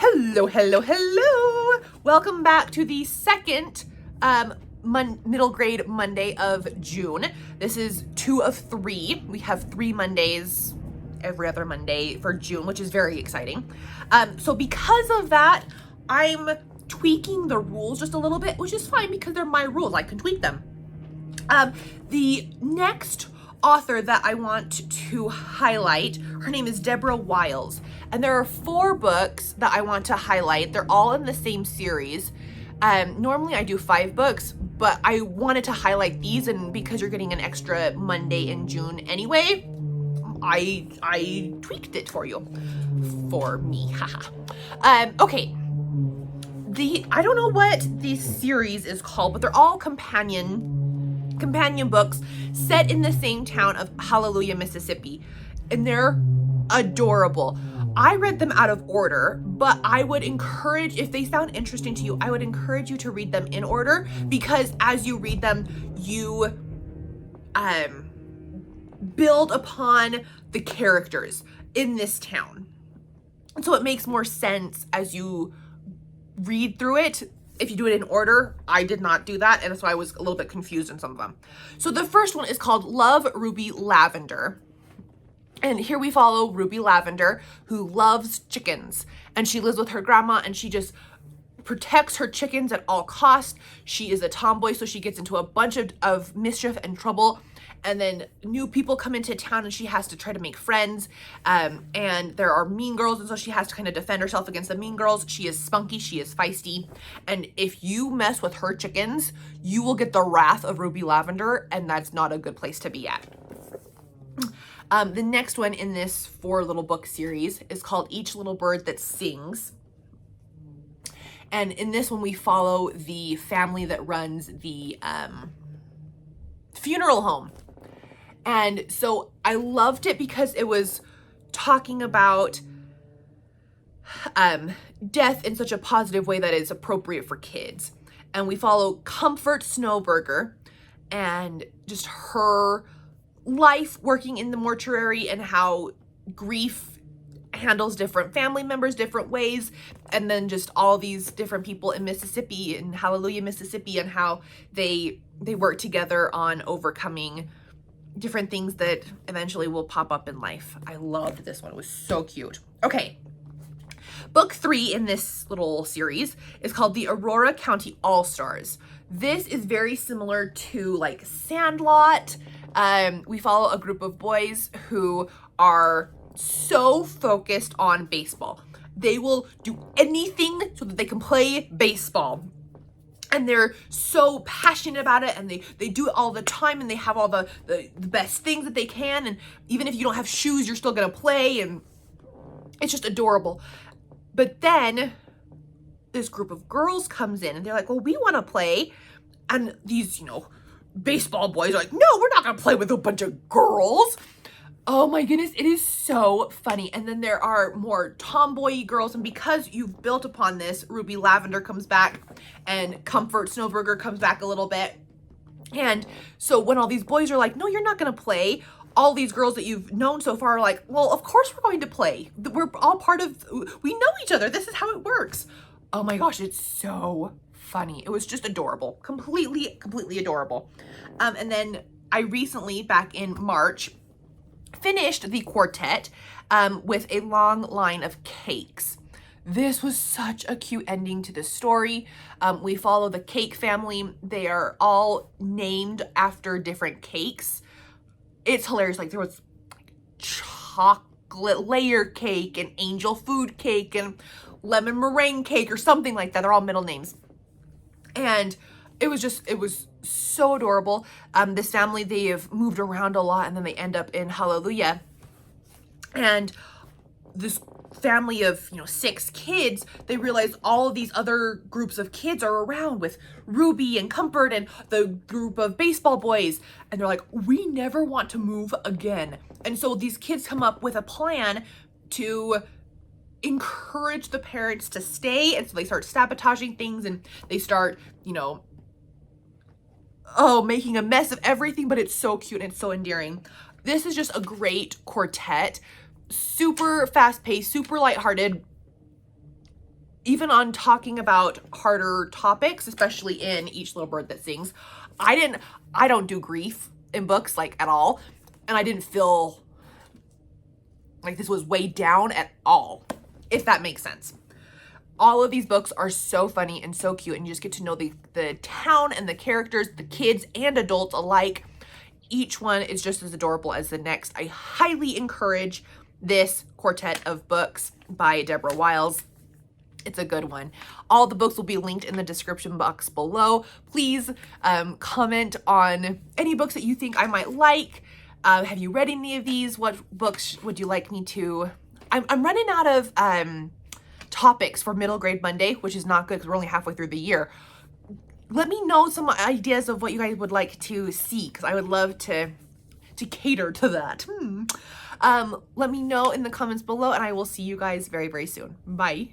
Hello, hello, hello. Welcome back to the second middle grade Monday of June. This is 2 of 3. We have 3 Mondays every other Monday for June, which is very exciting. So because of that, I'm tweaking the rules just a little bit, which is fine because they're my rules. I can tweak them. The next author that I want to highlight, her name is Deborah Wiles, and there are 4 books that I want to highlight. They're all in the same series. Normally I do 5 books, but I wanted to highlight these, and because you're getting an extra Monday in June anyway, I tweaked it for you. For me, haha. Okay. I don't know what this series is called, but they're all companion books set in the same town of Hallelujah, Mississippi, and they're adorable. I read them out of order, but I would encourage, if they sound interesting to you, I would encourage you to read them in order, because as you read them, you build upon the characters in this town. And so it makes more sense as you read through it. If you do it in order, I did not do that, and so I was a little bit confused in some of them. So the first one is called Love, Ruby Lavender. And here we follow Ruby Lavender, who loves chickens. And she lives with her grandma, and she just protects her chickens at all costs. She is a tomboy, so she gets into a bunch of mischief and trouble. And then new people come into town and she has to try to make friends. And there are mean girls, and so she has to kind of defend herself against the mean girls. She is spunky, she is feisty. And if you mess with her chickens, you will get the wrath of Ruby Lavender, and that's not a good place to be at. The next one in this 4 little book series is called Each Little Bird That Sings. And in this one, we follow the family that runs the funeral home. And so I loved it because it was talking about death in such a positive way that is appropriate for kids. And we follow Comfort Snowburger and just her life working in the mortuary and how grief handles different family members different ways, and then just all these different people in Mississippi, in Hallelujah, Mississippi, and how they work together on overcoming different things that eventually will pop up in life. I loved this one. It was so cute. Okay. Book 3 in this little series is called The Aurora County All-Stars. This is very similar to like Sandlot. We follow a group of boys who are so focused on baseball. They will do anything so that they can play baseball. And they're so passionate about it, and they do it all the time, and they have all the best things that they can, and even if you don't have shoes, you're still gonna play, and it's just adorable. But then this group of girls comes in, and they're like, well, we wanna play. And these, baseball boys are like, no, we're not gonna play with a bunch of girls. Oh my goodness, it is so funny. And then there are more tomboy girls, and because you've built upon this, Ruby Lavender comes back and Comfort Snowburger comes back a little bit. And so when all these boys are like, no, you're not gonna play, all these girls that you've known so far are like, well, of course we're going to play. We're all we know each other. This is how it works. Oh my gosh, it's so funny. It was just adorable. Completely adorable. And then I recently, back in March, finished the quartet with A Long Line of Cakes. This was such a cute ending to the story. We follow the cake family. They are all named after different cakes. It's hilarious. Like there was chocolate layer cake and angel food cake and lemon meringue cake or something like that. They're all middle names. And it was so adorable. This family, they have moved around a lot, and then they end up in Hallelujah. And this family of 6 kids, they realize all of these other groups of kids are around with Ruby and Comfort and the group of baseball boys, and they're like, we never want to move again. And so these kids come up with a plan to encourage the parents to stay, and so they start sabotaging things, and they start making a mess of everything, but it's so cute and it's so endearing. This is just a great quartet. Super fast-paced, super lighthearted. even on talking about harder topics, especially in Each Little Bird That Sings. I don't do grief in books like at all. And I didn't feel like this was weighed down at all, if that makes sense. All of these books are so funny and so cute, and you just get to know the town and the characters, the kids and adults alike. Each one is just as adorable as the next. I highly encourage this quartet of books by Deborah Wiles. It's a good one. All the books will be linked in the description box below. Please comment on any books that you think I might like. Have you read any of these? What books would you like me to... I'm running out of topics for Middle Grade Monday, which is not good because we're only halfway through the year. Let me know some ideas of what you guys would like to see, because I would love to cater to that. Let me know in the comments below, and I will see you guys very, very soon. Bye.